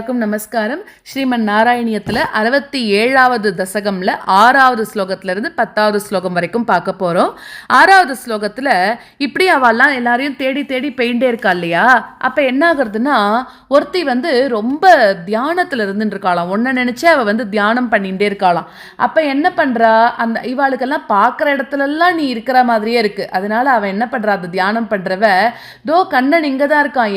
எல்லாருக்கும் நமஸ்காரம். ஸ்ரீமன் நாராயணியத்தில் 67வது தசகம்ல 6வது ஸ்லோகத்திலிருந்து 10வது ஸ்லோகம் வரைக்கும் பார்க்க போகிறோம். 6வது ஸ்லோகத்தில் இப்படி அவெல்லாம் எல்லாரையும் தேடி தேடி பெயிண்டே இருக்கா இல்லையா? அப்போ என்ன ஆகுறதுன்னா, ஒருத்தி ரொம்ப தியானத்தில் இருந்துட்டு இருக்காளாம். ஒன்றை நினச்சி அவள் தியானம் பண்ணிகிட்டே இருக்காளாம். அப்போ என்ன பண்ணுறா, அந்த இவாளுக்கெல்லாம் பார்க்குற இடத்துலலாம் நீ இருக்கிற மாதிரியே இருக்குது. அதனால அவன் என்ன பண்ணுறா, அந்த தியானம் பண்ணுறவ கண்ணன் இங்கே தான் இருக்கான்,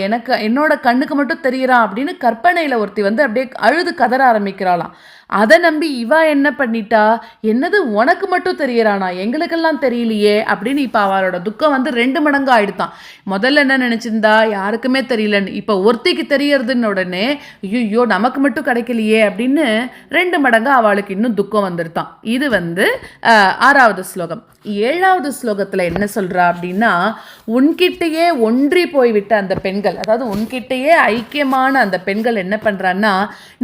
என்னோட கண்ணுக்கு மட்டும் தெரியறான் அப்படின்னு கற்பனையில ஒருத்தி அப்படியே அழுது கதற ஆரம்பிக்கிறாளாம். அதை நம்பி இவா என்ன பண்ணிட்டா, என்னது உனக்கு மட்டும் தெரியறானா, எங்களுக்கெல்லாம் தெரியலையே அப்படின்னு இப்ப அவளோட துக்கம் 2 மடங்கு ஆயிடுத்தான். முதல்ல என்ன நினைச்சிருந்தா, யாருக்குமே தெரியலன்னு. இப்ப ஒருத்திக்கு தெரியறதுன்னு உடனே ஐயோ நமக்கு மட்டும் கிடைக்கலையே அப்படின்னு 2 மடங்கு அவளுக்கு இன்னும் துக்கம் வந்துருத்தான். இது 6வது ஸ்லோகம். 7வது ஸ்லோகத்துல என்ன சொல்றா அப்படின்னா, உன்கிட்டயே ஒன்றி போய்விட்ட அந்த பெண்கள், அதாவது உன்கிட்டயே ஐக்கியமான அந்த பெண்கள் என்ன பண்றான்னா,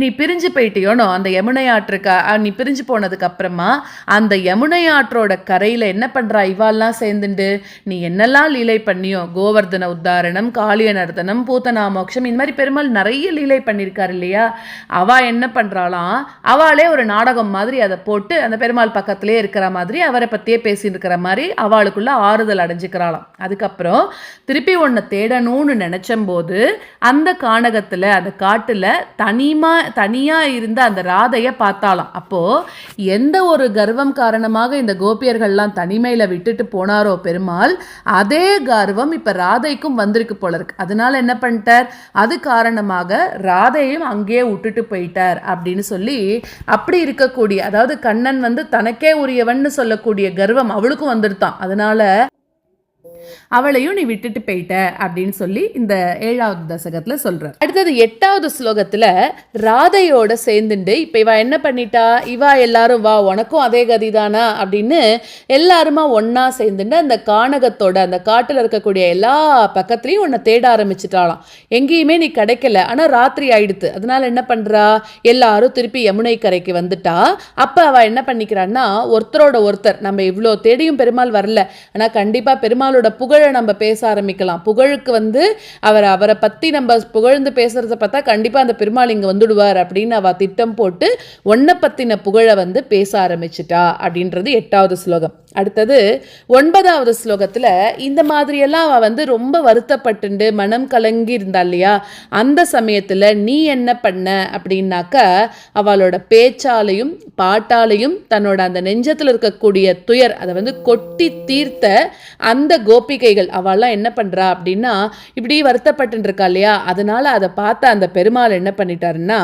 நீ பிரிஞ்சு போயிட்டியோனோ அந்த யமுனை ஆற்றுக்கு, நீ பிரிஞ்சு போனதுக்கு அப்புறமா அந்த யமுனை ஆற்றோட கரையில என்ன பண்றா, இவாள்லாம் சேர்ந்துண்டு நீ என்னெல்லாம் லீலை பண்ணியோ, கோவர்தன உத்தாரணம், காளிய நர்தனம், பூத்தனாமோக்ஷம், இந்த மாதிரி பெருமாள் நிறைய லீலை பண்ணியிருக்காரு இல்லையா? அவ என்ன பண்றாளாம், அவளே ஒரு நாடகம் மாதிரி அதை போட்டு அந்த பெருமாள் பக்கத்திலே இருக்கிற மாதிரி அவரை பத்தியே பேசி இருக்கிற மாதிரி அவளுக்குள்ள ஆறுதல் அடைஞ்சுக்கிறாளாம். அதுக்கப்புறம் திருப்பி ஒன்றை தேடணும்னு நினைச்சம்போது அந்த கானகத்துல, அந்த காட்டுல தனியா இருந்த அந்த ராதைய பார்த்தாலாம். அப்போ எந்த ஒரு கர்வம் காரணமாக இந்த கோபியர்கள்லாம் தனிமையில விட்டுட்டு போனாரோ பெருமாள், அதே கர்வம் இப்ப ராதைக்கும் வந்திருக்கு போல இருக்கு. அதனால என்ன பண்ணிட்டார், அது காரணமாக ராதையும் அங்கேயே விட்டுட்டு போயிட்டார் அப்படின்னு சொல்லி, அப்படி இருக்கக்கூடிய, அதாவது கண்ணன் தனக்கே உரியவன் சொல்லக்கூடிய கர்வம் அவளுக்கும் வந்துருத்தான். அதனால அவளையும் நீ விட்டுட்டு போயிட்ட அப்படின்னு சொல்லி இந்த 7வது தசகத்துல சொல்றார். அடுத்தது 8வது ஸ்லோகத்துல ராதையோட சேர்ந்துட்டு இப்ப இவ என்ன பண்ணிட்டா, இவா எல்லாரும் வா உனக்கும் அதே கதிதானா அப்படின்னு எல்லாருமா ஒன்னா சேர்ந்துட்டு அந்த கானகத்தோட, அந்த காட்டுல இருக்கக்கூடிய எல்லா பக்கத்துலயும் உன்னை தேட ஆரம்பிச்சுட்டாலாம். எங்கேயுமே நீ கிடைக்கல. ஆனா ராத்திரி ஆயிடுத்து. அதனால என்ன பண்றா, எல்லாரும் திருப்பி யமுனை கரைக்கு வந்துட்டா. அப்ப அவ என்ன பண்ணிக்கிறான்னா, ஒருத்தரோட ஒருத்தர், நம்ம இவ்வளோ தேடியும் பெருமாள் வரல, ஆனா கண்டிப்பா பெருமாளோட புகழை நம்ம பேச ஆரம்பிக்கலாம். புகழுக்கு அவரை பத்தி நம்ம புகழ்ந்து பேசுறத பார்த்தா கண்டிப்பா அந்த பெருமாள் இங்க வந்துடுவார் அப்படின்னு அவ திட்டம் போட்டு ஒன்ன பத்தின புகழை பேச ஆரம்பிச்சுட்டா அப்படின்றது 8வது ஸ்லோகம். அடுத்தது 9வது ஸ்லோகத்துல இந்த மாதிரியெல்லாம் அவ ரொம்ப வருத்தப்பட்டு மனம் கலங்கி இருந்தா இல்லையா? அந்த சமயத்துல நீ என்ன பண்ண அப்படின்னாக்க, அவளோட பேச்சாலையும் பாட்டாலையும் தன்னோட அந்த நெஞ்சத்துல இருக்கக்கூடிய துயர் அதை கொட்டி தீர்த்த அந்த கோபிகைகள் அவெல்லாம் என்ன பண்றா அப்படின்னா, இப்படி வருத்தப்பட்டு இருக்கா இல்லையா? அதனால அதை பார்த்த அந்த பெருமாள் என்ன பண்ணிட்டாருன்னா,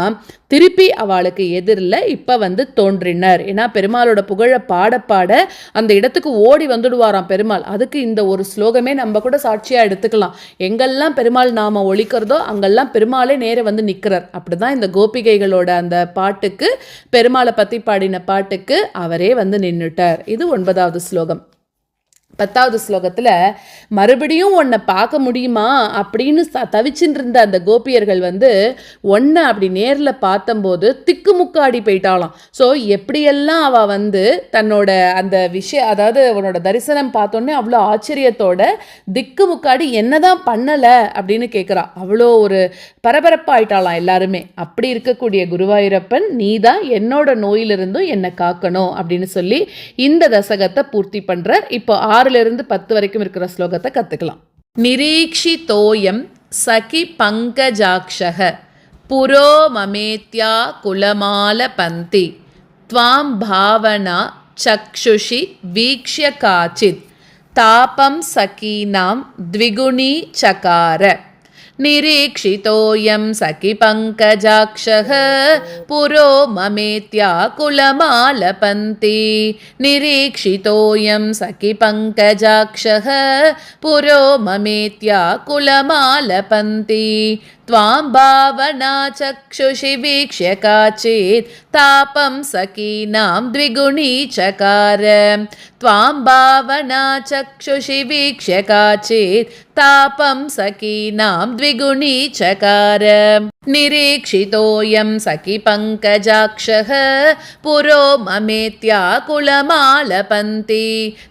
திருப்பி அவளுக்கு எதிரில் இப்ப தோன்றினர். ஏன்னா பெருமாளோட புகழ பாட பாட அந்த இடத்துக்கு ஓடி வந்துடுவாராம் பெருமாள். அதுக்கு இந்த ஒரு ஸ்லோகமே நம்ம கூட சாட்சியா எடுத்துக்கலாம். எங்கெல்லாம் பெருமாள் நாம ஒழிக்கிறதோ அங்கெல்லாம் பெருமாளே நேர நிற்கிறார். அப்படிதான் இந்த கோபிகைகளோட அந்த பாட்டுக்கு, பெருமாளை பத்தி பாடின பாட்டுக்கு அவரே நின்னுட்டார். இது 9வது ஸ்லோகம். 10வது ஸ்லோகத்துல மறுபடியும் உன்னை பார்க்க முடியுமா அப்படின்னு தவிச்சுட்டு இருந்த அந்த கோபியர்கள் ஒன்றை அப்படி நேரில் பார்த்தம்போது திக்குமுக்காடி போயிட்டாலாம். ஸோ எப்படியெல்லாம் அவ தன்னோட அந்த விஷயம், அதாவது உன்னோட தரிசனம் பார்த்தோன்னே அவ்வளோ ஆச்சரியத்தோட திக்குமுக்காடி என்னதான் பண்ணலை அப்படின்னு கேட்குறா. அவ்வளோ ஒரு பரபரப்பாயிட்டாலாம் எல்லாருமே. அப்படி இருக்கக்கூடிய குருவாயூரப்பன், நீதான் என்னோட நோயிலிருந்தும் என்னை காக்கணும் அப்படின்னு சொல்லி இந்த தசகத்தை பூர்த்தி பண்றார். இப்போ 6லிருந்து 10 வரைக்கும் இருக்கிற ஸ்லோகத்தை கத்துக்கலாம். நிரீக்ஷிதோயம் சகி பங்கஜாக்ஷஹ புரோ மமேத்யா குலமால பந்தி த்வாம் பாவனா சக்ஷுஷி வீக்ஷ்ய காச்சித் தாபம் சகீனாம் த்விகுணி சகார. நிரீக்ஷிதோயம் சகி பங்கஜாக்ஷஹ புரோ மமேத்யா குலமாலபந்தி. நிரீக்ஷிதோயம் சகி பங்கஜாக்ஷஹ புரோ மமேத்யா குலமாலபந்தி த்வாம் பாவனா சக்ஷுஷி வீக்ஷ்ய காச்சித் தாபம் சகீனாம் த்விகுணி சகார. த்வாம் பாவனா சக்ஷுஷி வீக்ஷ்ய காச்சித் தாபம் சகீனாம் த்விகுணி சகார. निरीक्षितोऽयं सखि पङ्कजाक्षः पुरो ममेत्याकुलमालपन्ति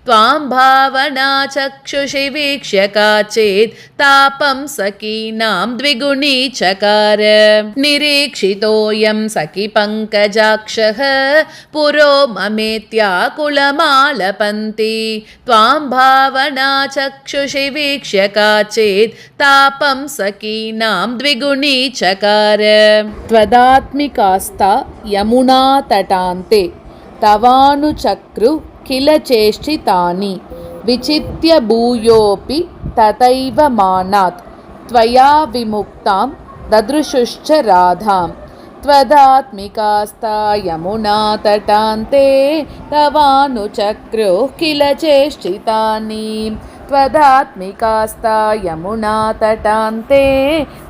त्वां भावना चक्षुषि वीक्ष्य काचित् तापं सखीनां द्विगुणी चकार निरीक्षितोऽयं सखि पङ्कजाक्षः पुरो ममेत्याकुलमालपन्ति त्वां भावना चक्षुषि वीक्ष्य काचित् तापं सखीनां द्विगुणी चकार त्वदात्मिकास्ता यमुनातटान्ते तवानुचक्रु किल चेष्टितानि विचित्य भूयोऽपि तथैव मानात् त्वया विमुक्तां ददृशुश्च राधाम् त्वदात्मिकास्ता यमुनातटान्ते तवानुचक्रु किल चेष्टितानि त्वदात्मिकास्ता यमुनातटान्ते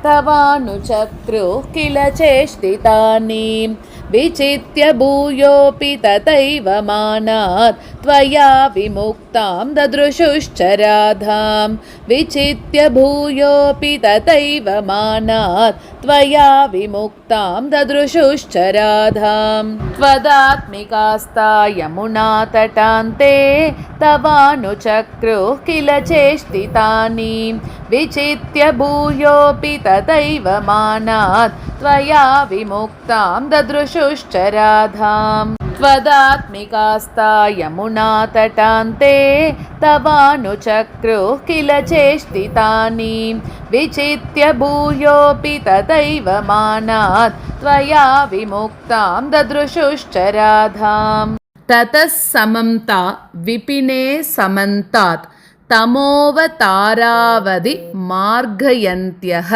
तवानुचक्रु किल चेष्टितानि विचित्य भूयोऽपि तथैव मानात् त्वया विमुक्तां ददृशुश्च राधां विचित्य भूयोऽपि तथैव मानात् त्वया विमुक्तां ददृशुश्च राधां त्वदात्मिकास्ता यमुनातटान्ते तवानुचक्रु किल चेष्टितानि विचित्य भूयोऽपि तथैव मानात् त्वया विमुक्तां ददृशुश्च राधां त्वदात्मिकास्ता यमुनातटान्ते तवानुचक्रु किल चेष्टितानि विचित्य भूयोऽपि तथैव मानात् त्वया विमुक्तां ददृशुश्च राधाम् ततः समन्ता विपिने समन्तात् तमोवतारावधि मार्गयन्त्यः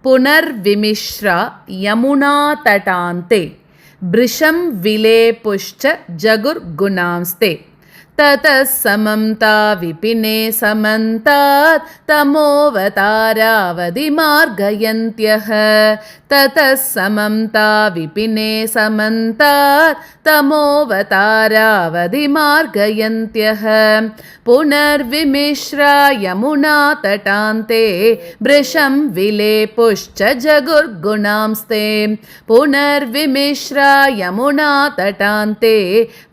पुनर्विमिश्रा यमुनातटान्ते भृशं विलेपुश्च जगुर्गुणांस्ते ततः समन्ता विपिने समन्तात् तमोवतारावधि मार्गयन्त्यः ततः समन्ता विपिने समन्तात् तमोवतारावधि मार्गयन्त्यः पुनर्विमिश्रा यमुनातटान्ते भृशं विलेपुश्च जगुर्गुणांस्ते पुनर्विमिश्रा यमुनातटान्ते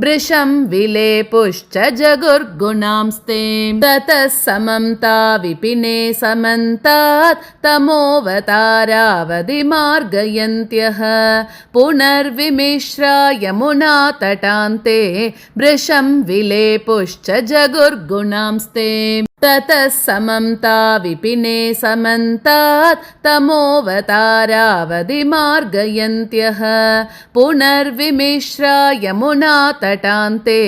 भृशं विलेपुश्च जगुर्गुणांस्ते ततः समन्ता विपिने समन्तात् तमोवतारावधि मार्गयन्त्यः पुनर्विमिश्रा यमुनातटान्ते भृशं विलेपुश्च जगुर्गुणांस्ते ततः समन्ता विपिने समन्तात् तमोवतारावधि मार्गयन्त्यः पुनर्विमिश्रा यमुनातटान्ते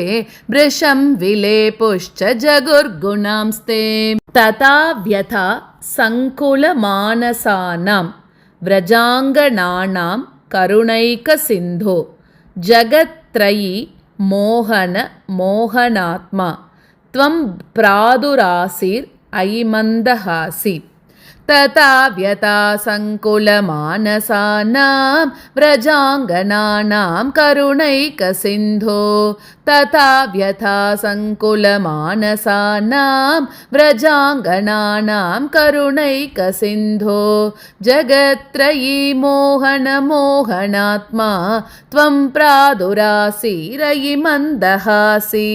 भृशं विलेपुश्च जगुर्गुणांस्ते तथा व्यथा सङ्कुलमानसानां व्रजाङ्गनानां करुणैकसिन्धो जगत्त्रयी मोहन मोहनात्मा त्वं प्रादुरासीर् अयि मन्दहासि तथा व्यथा सङ्कुलमानसानां व्रजाङ्गनानां करुणैकसिन्धो तथा व्यथा सङ्कुलमानसानां व्रजाङ्गनानां करुणैकसिन्धो जगत्त्रयी मोहन मोहनात्मा त्वं प्रादुरासीरयि मन्दहासि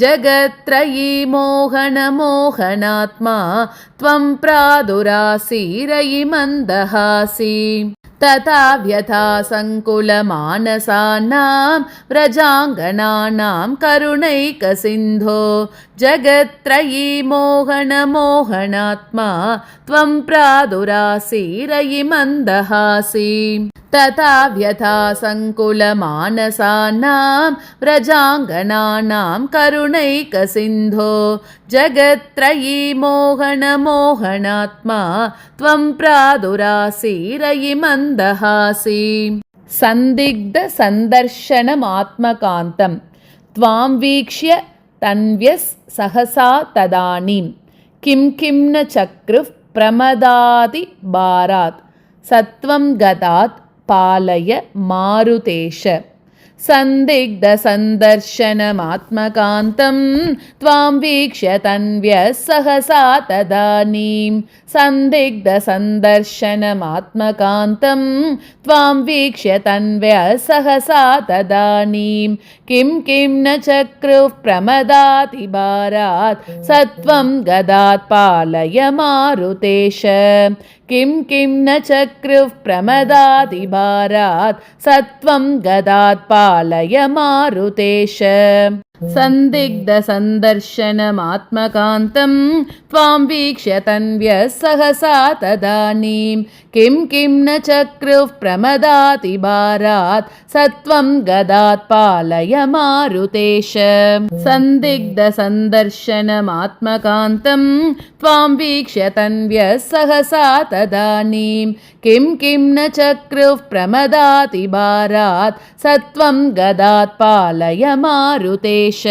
जगत्त्रयी मोहन मोहनात्मा त्वं प्रादुरासीरयि मन्दहासि तथा व्यथा सङ्कुलमानसानां व्रजाङ्गनानां करुणैकसिन्धो जगत्त्रयी मोहन मोहनात्मा त्वं प्रादुरासीरयि मन्दहासि तथा व्यथा सङ्कुलमानसानां व्रजाङ्गनानां करुणैकसिन्धो जगत्त्रयी मोहन मोहनात्मा त्वं प्रादुरासीरयि मन्दहासि सन्दिग्धसन्दर्शनमात्मकान्तं त्वां वीक्ष्य तन्व्यः सहसा तदानीं किं न चक्रुः प्रमदादिभारात् सत्वं गतात् पालय मारुतेश सन्दिग्धसन्दर्शनमात्मकान्तं त्वां वीक्ष्य तन्व्यः सहसा तदानीं सन्दिग्धसन्दर्शनमात्मकान्तं त्वां वीक्ष्य तन्व्यः सहसा तदानीं किं न चक्रुः प्रमदातिभारात् सत्वं गदात् पालय मारुतेश किं न चक्रुः प्रमदातिभारात् सत्वं गदात् पालय मारुतेश सन्दिग्धसन्दर्शनमात्मकान्तं त्वां वीक्ष्य तन्व्यः सहसा तदानीं किं न चक्रुः प्रमदातिभारात् सत्वं गदात् पालय मारुतेश सन्दिग्धसन्दर्शनमात्मकान्तं त्वां वीक्ष्य तन्व्यः सहसा तदानीं किं न चक्रुः प्रमदातिभारात् सत्वं गदात् पालय मारुतेश